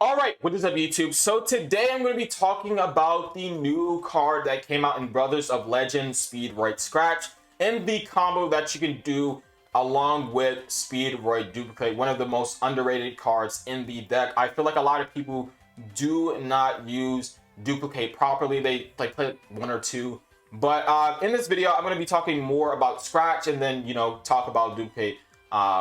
All right, what is up, YouTube? So today I'm going to be talking about the new card that came out in Brothers of Legend Speedroid Scratch and the combo that you can do along with Speedroid Duplicate, one of the most underrated cards in the deck. I feel like a lot of people do not use Duplicate properly. They play one or two. But in this video, I'm going to be talking more about Scratch and then, talk about Duplicate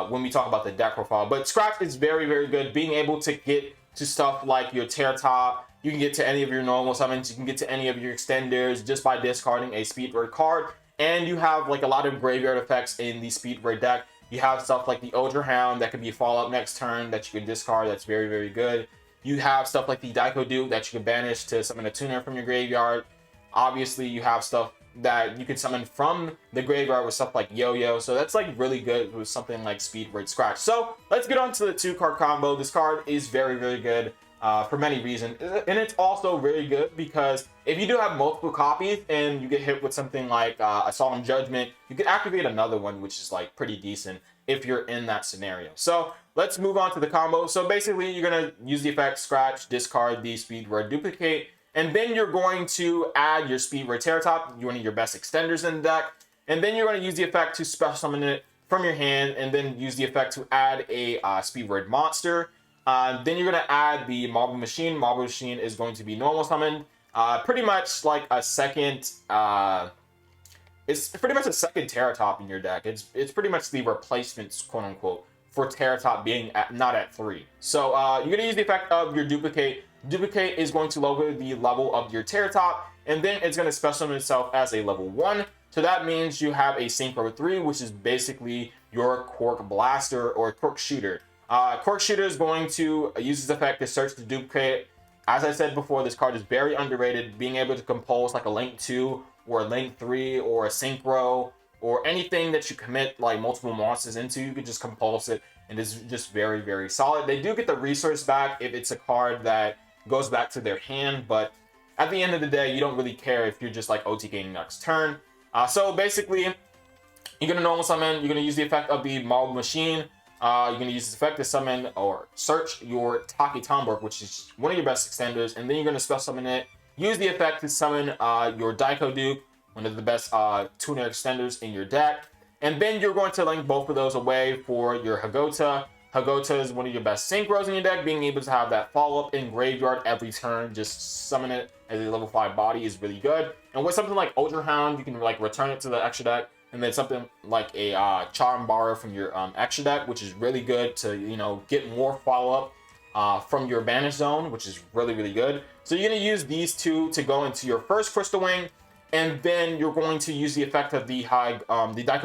when we talk about the deck profile. But Scratch is very, very good. Being able to get to stuff like your TERRORTOP, you can get to any of your normal summons, you can get to any of your extenders just by discarding a Speedroid card. And you have like a lot of graveyard effects in the Speedroid deck. You have stuff like the Hound that could be follow up next turn that you can discard. That's very, very good. You have stuff like the Duke that you can banish to summon a tuner from your graveyard. Obviously, you have stuff that you can summon from the graveyard with stuff like Yugioh. So that's like really good with something like Speedroid Scratch. So let's get on to the two card combo. This card is very, very good for many reasons. And it's also very good because if you do have multiple copies and you get hit with something like a Solemn Judgment, you can activate another one, which is like pretty decent if you're in that scenario. So let's move on to the combo. So basically, you're going to use the effect Scratch, discard the Speedroid Duplicate, and then you're going to add your Speedroid TERRORTOP, one of your best extenders in the deck. And then you're going to use the effect to special summon it from your hand, and then use the effect to add a Speedroid monster. Then you're going to add the Marble Machine. Marble Machine is going to be normal summoned. Pretty much like a second... it's pretty much a second TERRORTOP in your deck. It's pretty much the replacement, quote unquote, for TERRORTOP being not at 3. So you're going to use the effect of your Duplicate. Duplicate is going to lower the level of your TERRORTOP, and then it's going to special summon itself as a level 1. So that means you have a Synchro 3, which is basically your Cork Blaster or Cork Shooter. Cork Shooter is going to use this effect to search the Duplicate. As I said before, this card is very underrated. Being able to compose like a Link 2 or a Link 3 or a Synchro or anything that you commit like multiple monsters into, you could just compulse it, and it's just very, very solid. They do get the resource back if it's a card that goes back to their hand, but at the end of the day, you don't really care if you're just like OTKing next turn. So basically, you're gonna normal summon, you're gonna use the effect of the Marble Machine, you're gonna use this effect to summon or search your Taki Tomborg, which is one of your best extenders, and then you're gonna special summon it, use the effect to summon your Duke, one of the best tuner extenders in your deck, and then you're going to link both of those away for your Hagota. Hagota is one of your best synchros in your deck. Being able to have that follow-up in graveyard every turn, just summon it as a level 5 body is really good. And with something like Hound, you can like return it to the extra deck, and then something like a Charm Borrow from your extra deck, which is really good to get more follow-up from your Banish Zone, which is really, really good. So you're going to use these two to go into your first Crystal Wing, and then you're going to use the effect of the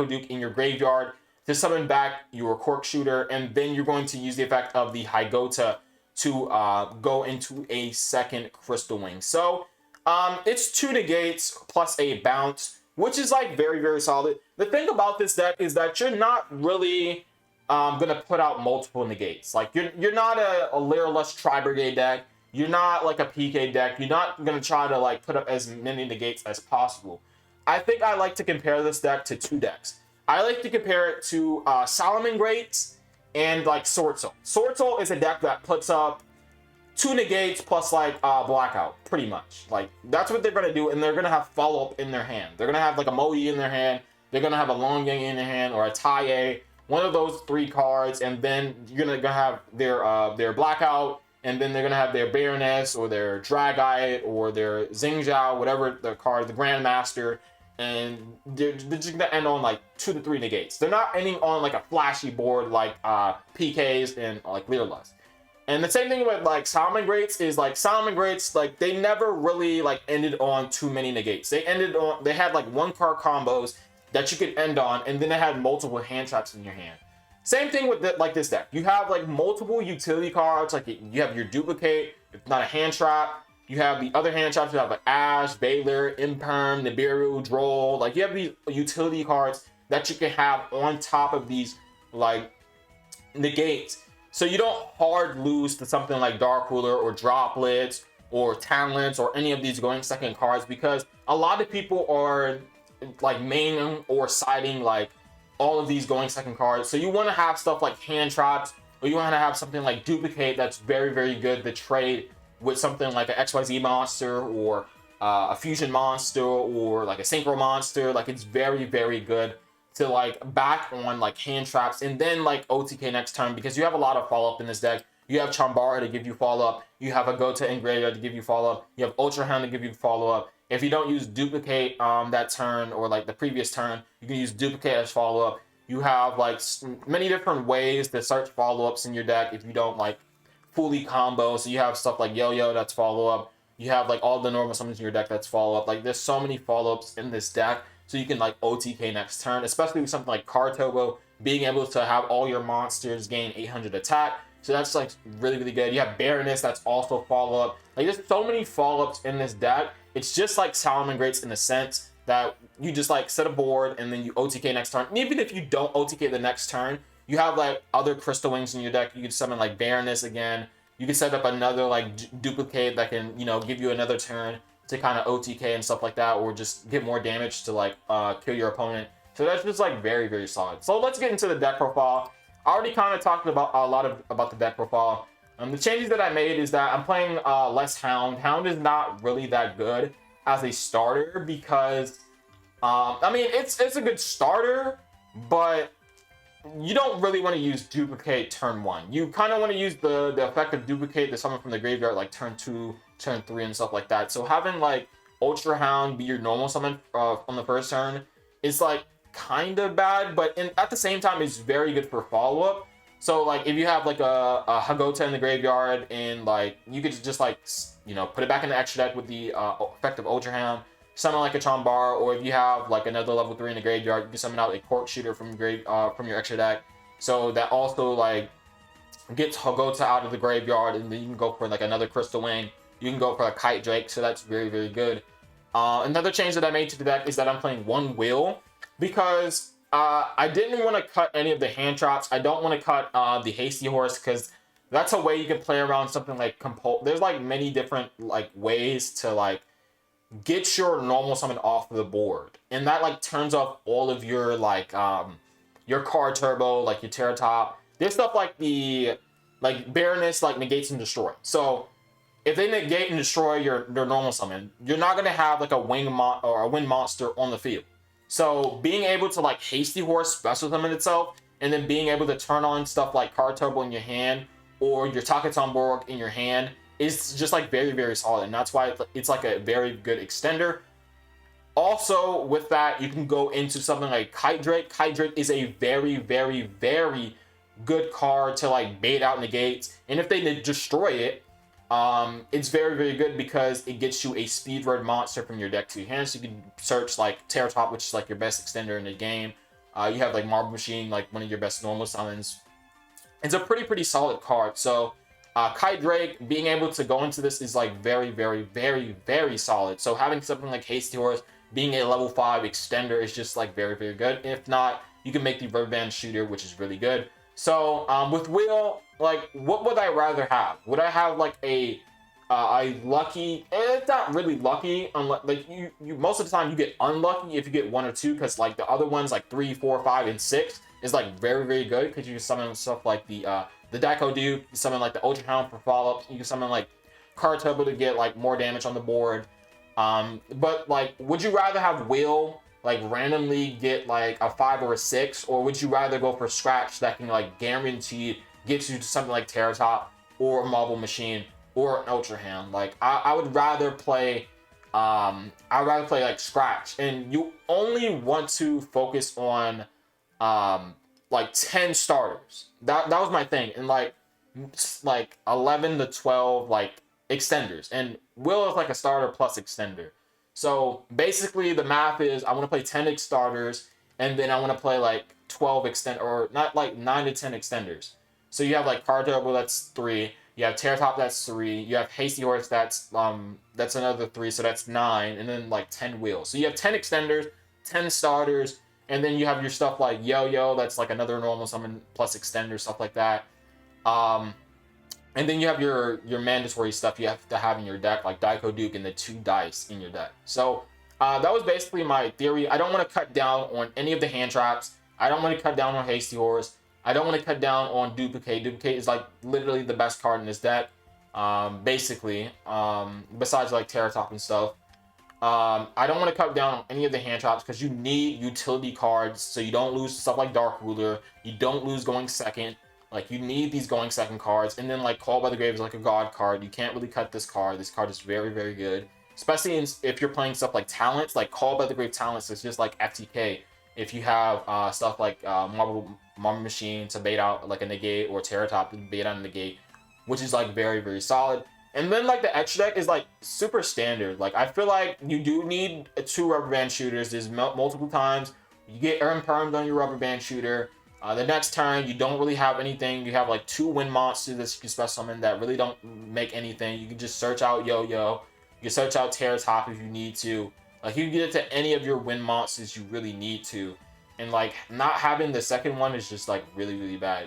Duke in your graveyard to summon back your Cork Shooter, and then you're going to use the effect of the Hagota to go into a second Crystal Wing. So it's 2 negates plus a bounce, which is like very, very solid. The thing about this deck is that you're not really gonna put out multiple negates. Like you're not a Lyralust Tri-Brigade deck. You're not like a PK deck. You're not gonna try to like put up as many negates as possible. I think I like to compare this deck to 2 decks. I like to compare it to Solomon Greats and like Sword Soul. Sword Soul is a deck that puts up 2 negates plus like Blackout, pretty much. Like that's what they're gonna do, and they're gonna have follow up in their hand. They're gonna have like a Modi in their hand. They're gonna have a Long Yang in their hand or a Tai, one of those 3 cards, and then you're gonna have their Blackout, and then they're gonna have their Baroness or their Dragite or their Xingjiao, whatever the card, the Grandmaster. And they're just gonna end on like 2 to 3 negates. They're not ending on like a flashy board like PKs and like Lyralust. And the same thing with like Solomon Greats is like Solomon Greats, like they never really like ended on too many negates. They had like 1 card combos that you could end on, and then they had multiple hand traps in your hand. Same thing with like this deck. You have like multiple utility cards, like you have your Duplicate, if not a hand trap. You have the other hand traps, you have like Ash, Baylor, Imperm, Nibiru, Droll. Like you have these utility cards that you can have on top of these like negates. So you don't hard lose to something like Dark Ruler or Droplets or Talents or any of these going second cards, because a lot of people are like maining or siding like all of these going second cards. So you want to have stuff like hand traps or you want to have something like Duplicate that's very, very good to trade with something like an XYZ monster, or a fusion monster, or like a synchro monster. Like, it's very, very good to like back on like hand traps and then like OTK next turn, because you have a lot of follow-up in this deck. You have Chambara to give you follow-up, you have a Gota and Graveyard to give you follow-up, you have Ultra Hound to give you follow-up. If you don't use Duplicate that turn, or like the previous turn, you can use Duplicate as follow-up. You have like many different ways to search follow-ups in your deck if you don't like fully combo. So you have stuff like Yo-Yo that's follow-up. You have like all the normal summons in your deck that's follow-up. Like, there's so many follow-ups in this deck, so you can like OTK next turn, especially with something like Card Turbo, being able to have all your monsters gain 800 attack. So that's like really, really good. You have Baroness that's also follow-up. Like, there's so many follow-ups in this deck. It's just like Salamangreats in the sense that you just like set a board and then you OTK next turn. And even if you don't OTK the next turn, you have like other Crystal Wings in your deck. You can summon like Baroness again. You can set up another like Duplicate that can, you know, give you another turn to kind of OTK and stuff like that, or just get more damage to like kill your opponent. So that's just like very, very solid. So let's get into the deck profile. I already kind of talked about a lot about the deck profile. The changes that I made is that I'm playing less Hound. Hound is not really that good as a starter, because I mean, it's a good starter, but you don't really want to use Duplicate turn 1. You kind of want to use the effect of Duplicate to summon from the graveyard like turn 2, turn 3, and stuff like that. So having like Ultra Hound be your normal summon on the first turn is like kind of bad, but at the same time, it's very good for follow-up. So like, if you have like a Hagota in the graveyard, and like you could just like, you know, put it back in the extra deck with the effect of Ultra Hound, summon like a Chambara, or if you have like another level 3 in the graveyard, you can summon out a Cork Shooter from your extra deck. So that also like gets Hagota out of the graveyard, and then you can go for like another Crystal Wing. You can go for a Kite Drake, so that's very, very good. Another change that I made to the deck is that I'm playing one Will, because I didn't want to cut any of the hand traps. I don't want to cut the Hasty Horse, because that's a way you can play around something like There's like many different like ways to like get your normal summon off the board, and that like turns off all of your like your Card Turbo, like your TERRORTOP. There's stuff like the Baroness like negates and destroy. So if they negate and destroy your normal summon, you're not gonna have like a wind monster on the field. So being able to like Hasty Horse special summon itself, and then being able to turn on stuff like Card Turbo in your hand, or your Takatomborg in your hand, is just like very, very solid. And that's why it's like a very good extender. Also, with that, you can go into something like Kite Drake. Kite Drake is a very, very, very good card to like bait out negates. And if they destroy it, it's very, very good, because it gets you a Speedroid monster from your deck to your hand. So you can search like TERRORTOP, which is like your best extender in the game. You have like Marble Machine, like one of your best normal summons. It's a pretty solid card. So Kite Drake, being able to go into this is like very, very, very, very solid. So having something like Hasty Horse being a level 5 extender is just like very, very good. If not, you can make the Rubber Band Shooter, which is really good. So with Will, like, what would I rather have? Would I have like a lucky? It's not really lucky. Like you most of the time you get unlucky if you get 1 or 2, because like the other ones like 3, 4, 5, and 6 is like very, very good, because you can summon stuff like the Daiko Duke. You summon like the Ultra Hound for follow-ups. You can summon like Card Turbo to get like more damage on the board. But like, would you rather have Will like randomly get like a 5 or a 6, or would you rather go for Scratch that can like guarantee get you to something like TERRORTOP or a Marble Machine or an Ultra Hound? Like I would rather play like Scratch, and you only want to focus on like 10 starters. That was my thing, and like 11 to 12 like extenders, and Will is like a starter plus extender. So basically the math is I want to play 10 starters, and then I want to play like 12 or not, like 9 to 10 extenders. So you have like Card Turbo, that's 3. You have TERRORTOP, that's 3. You have Hasty Horse, that's another 3, so that's 9, and then like 10 wheels. So you have 10 extenders, 10 starters, and then you have your stuff like Yo-Yo, that's like another normal summon plus extender, stuff like that. And then you have your mandatory stuff you have to have in your deck, like Daiko Duke and the 2 dice in your deck. So that was basically my theory. I don't want to cut down on any of the hand traps. I don't want to cut down on Hasty Horse. I don't want to cut down on Duplicate. Duplicate is like literally the best card in this deck, basically, besides like TERRORTOP and stuff. I don't want to cut down on any of the hand traps because you need utility cards so you don't lose stuff like Dark Ruler. You don't lose going second. Like, you need these going second cards. And then, like, Call by the Grave is like a god card. You can't really cut this card. This card is very, very good. Especially if you're playing stuff like Talents. Like, Call by the Grave Talents is just like FTK. If you have stuff like Marble Machine to bait out, like, a negate, or TERRORTOP to bait out a negate, which is, like, very, very solid. And then, like, the extra deck is, like, super standard. Like, I feel like you do need 2 rubber band shooters. There's multiple times you get Earn Permed on your rubber band shooter. The next turn, you don't really have anything. You have, like, 2 wind monsters that you can special summon that really don't make anything. You can just search out Yugioh. You can search out TERRORTOP if you need to. Like, you can get it to any of your wind monsters you really need to. And, like, not having the second one is just, like, really, really bad.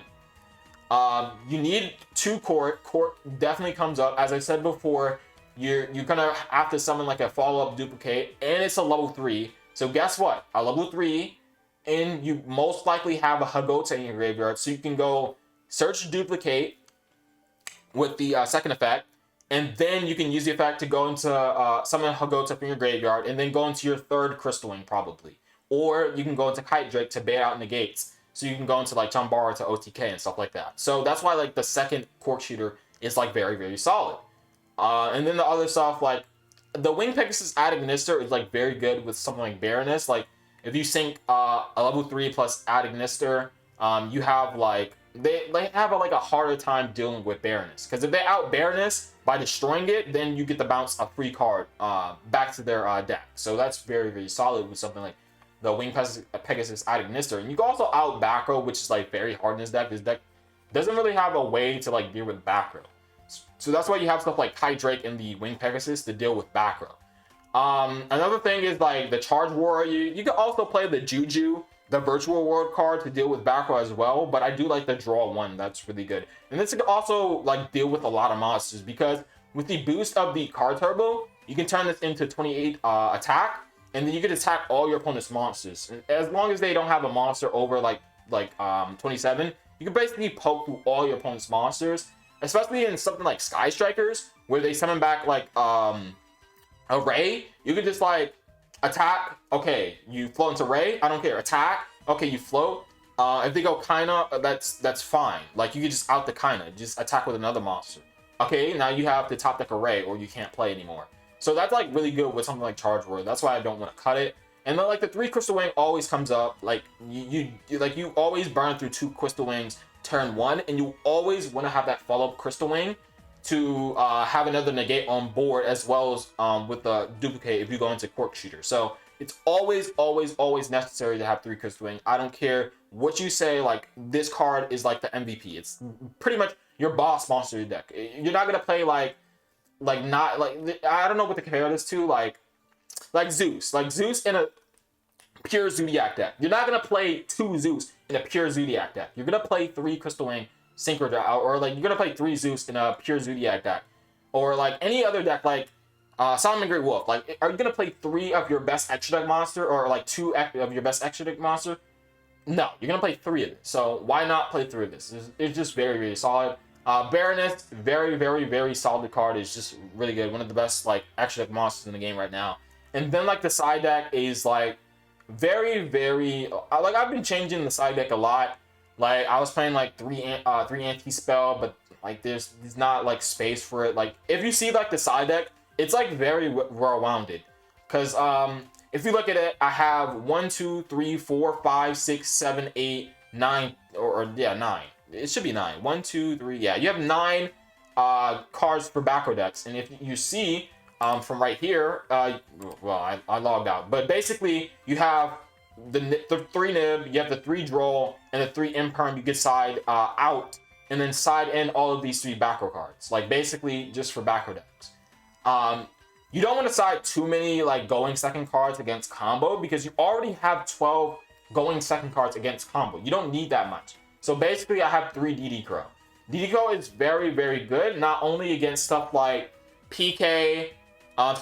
You need 2 court. Court definitely comes up. As I said before, you're gonna have to summon like a follow-up Duplicate, and it's a level 3. So guess what? A level 3, and you most likely have a Hagota in your graveyard, so you can go search Duplicate with the second effect, and then you can use the effect to go into summon Hagota from your graveyard, and then go into your 3rd Crystal Wing probably, or you can go into Kite Drake to bait out negates. So you can go into like Chambara to OTK and stuff like that. So that's why like the second Cork Shooter is like very, very solid. And then the other stuff, like the Wing Pegasus Ad Ignister is like very good with something like Baroness. Like if you sync a level 3 plus Ad Ignister, you have like they have like a harder time dealing with Baroness. Because if they out Baroness by destroying it, then you get to bounce a free card back to their deck. So that's very, very solid with something like the Wing Pegasus Ad Ignister. And you can also out back row, which is like very hard in this deck. This deck doesn't really have a way to like deal with back row. So that's why you have stuff like Kite Drake and the Wing Pegasus to deal with back row. Another thing is like the Charge Warrior. You can also play the Yugioh, the Virtual World card, to deal with back row as well. But I do like the Draw 1. That's really good. And this can also like deal with a lot of monsters, because with the boost of the card turbo, you can turn this into 28 attack. And then you can attack all your opponent's monsters. As long as they don't have a monster over like 27, you can basically poke through all your opponent's monsters. Especially in something like Sky Strikers, where they summon back like a Ray. You can just like attack. Okay, you float into Ray. I don't care. Attack. Okay, you float. If they go Kaina, that's fine. Like you can just out the Kaina, just attack with another monster. Okay, now you have to top deck a Ray, or you can't play anymore. So that's like really good with something like Charge Warrior. That's why I don't want to cut it. And then like the 3 Crystal Wing always comes up. Like you always burn through 2 Crystal Wings turn 1, and you always want to have that follow-up Crystal Wing to have another negate on board, as well as with the Duplicate if you go into Cork Shooter. So it's always, always, always necessary to have 3 Crystal Wing. I don't care what you say. Like this card is like the MVP. It's pretty much your boss monster deck. You're not gonna play like not like, I don't know what to compare this to, like Zeus in a pure Zodiac deck. You're not gonna play 2 Zeus in a pure Zodiac deck. You're gonna play 3 Crystal Wing Synchro deck, or like you're gonna play 3 Zeus in a pure Zodiac deck, or like any other deck like Solomon Great Wolf. Like, are you gonna play 3 of your best extra deck monster, or like 2 of your best extra deck monster? No, you're gonna play 3 of it. So why not play 3 of this? It's just very, very solid. Baroness, very, very, very solid card. Is just really good. One of the best like extra deck monsters in the game right now. And then like the side deck is like very, very like I've been changing the side deck a lot. Like I was playing like 3 anti-spell, but like there's not like space for it. Like if you see like the side deck, it's like very well-rounded. Cause if you look at it, I have 1, 2, 3, 4, 5, 6, 7, 8, 9, or yeah, 9. It should be 9. 1, 2, 3. Yeah, you have 9 cards for back row decks, and if you see from right here, well, I logged out, but basically you have the 3 nib, you have the 3 draw, and the 3 imperm. You get side out, and then side in all of these 3 back row cards, like basically just for back row decks. You don't want to side too many like going second cards against combo, because you already have 12 going second cards against combo. You don't need that much. So basically I have 3 DD Crow. DD Crow is very, very good, not only against stuff like PK,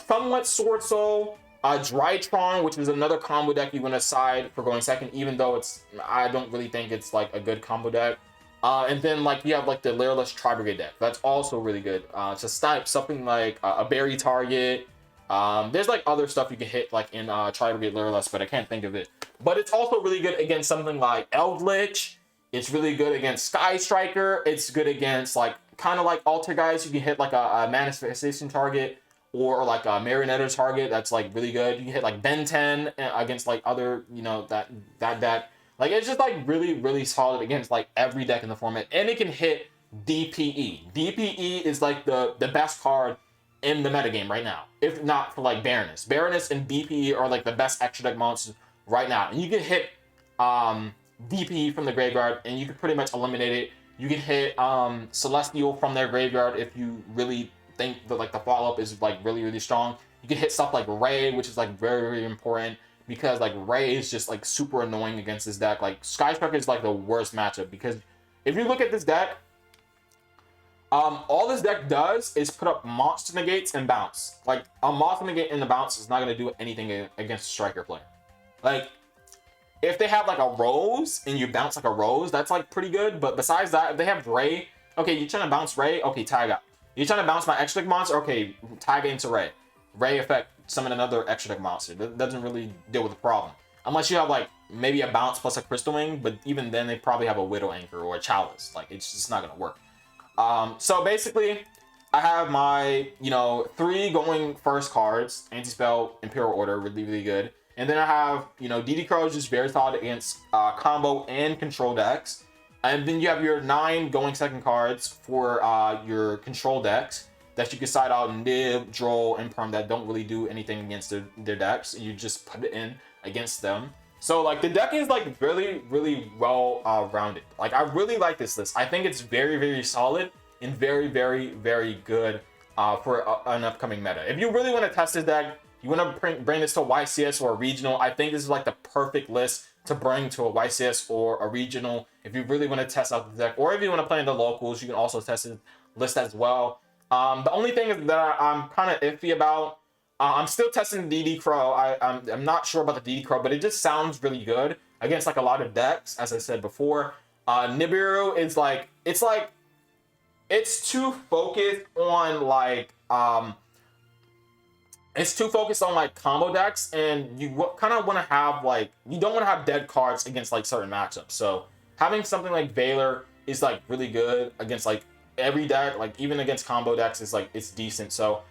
somewhat Sword Soul, Drytron, which is another combo deck you want to side for going second, even though I don't really think it's like a good combo deck. And then like you have like the Lairless Tri-Brigade deck. That's also really good. To snipe something like a berry target. There's like other stuff you can hit like in Tri-Brigade Lairless, but I can't think of it. But it's also really good against something like Eldritch. It's really good against Sky Striker. It's good against like kind of like Alter Guys. You can hit like a Manifestation target or like a Marionetta target. That's like really good. You can hit like Ben 10 against like other, you know, that deck. Like it's just like really solid against like every deck in the format. And it can hit DPE. DPE is like the best card in the metagame right now, if not for like Baroness. Baroness and DPE are like the best extra deck monsters right now. And you can hit DPE from the graveyard and you can pretty much eliminate it. You can hit Celestial from their graveyard if you really think that like the follow-up is like really strong. You can hit stuff like Ray, which is like very important because like Ray is just like super annoying against this deck. Like Sky Striker is like the worst matchup because if you look at this deck, all this deck does is put up monster negates and bounce. Like a monster negate and the bounce is not going to do anything against a striker player. Like if they have like a Rose and you bounce like a Rose, that's like pretty good. But besides that, if they have Ray, okay, you're trying to bounce Ray, okay, tag out. You're trying to bounce my extra deck monster, okay, tag into Ray. Ray effect, summon another extra deck monster. That doesn't really deal with the problem. Unless you have like maybe a bounce plus a Crystal Wing, but even then they probably have a Widow Anchor or a Chalice. Like it's just not gonna work. So basically, I have my, you know, 3 going first cards, Anti-Spell, Imperial Order, really good. And then I have, you know, DD Crow is just very solid against combo and control decks. And then you have your 9 going second cards for your control decks that you can side out Nib, Droll, and Perm that don't really do anything against their decks. You just put it in against them. So like the deck is like really well rounded. Like I really like this list. I think it's very solid and very good for an upcoming meta. If you really want to test this deck, you want to bring this to a YCS or a regional, I think this is like the perfect list to bring to a YCS or a regional. If you really want to test out the deck, or if you want to play in the locals, you can also test this list as well. The only thing is that I'm kind of iffy about, I'm still testing DD Crow. I'm not sure about the DD Crow, but it just sounds really good against like a lot of decks, as I said before. Nibiru is like, it's too focused on like, combo decks, and you kind of want to have like, you don't want to have dead cards against like certain matchups. So having something like Valor is like really good against like every deck, like even against combo decks is like, it's decent. So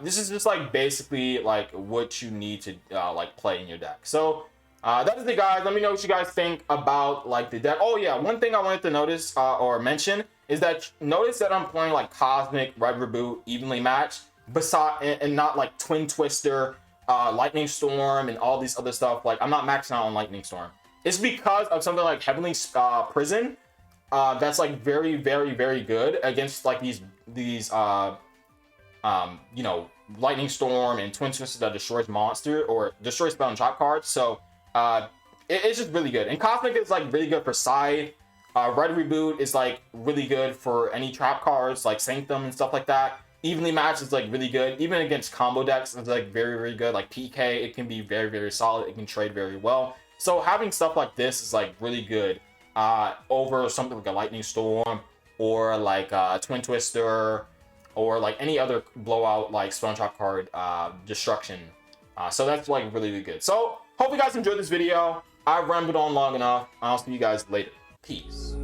this is just like basically like what you need to like play in your deck. So that is it, guys. Let me know what you guys think about like the deck. Oh yeah, one thing I wanted to notice or mention is that notice that I'm playing like Cosmic, Red Reboot, evenly matched, and not like Twin Twister, Lightning Storm, and all these other stuff. Like I'm not maxing out on Lightning Storm. It's because of something like Heavenly Prison. That's like very good against like these you know, Lightning Storm and Twin Twister that destroys monster or destroys spell and trap cards. So it's just really good. And Cosmic is like really good for side. Red Reboot is like really good for any trap cards like Sanctum and stuff like that. Evenly matched is like really good. Even against combo decks, it's like very good. Like PK, it can be very solid. It can trade very well. So having stuff like this is like really good over something like a Lightning Storm or like Twin Twister or like any other blowout like Spell and Trap card destruction. So that's like really good. So hope you guys enjoyed this video. I've rambled on long enough. I'll see you guys later. Peace.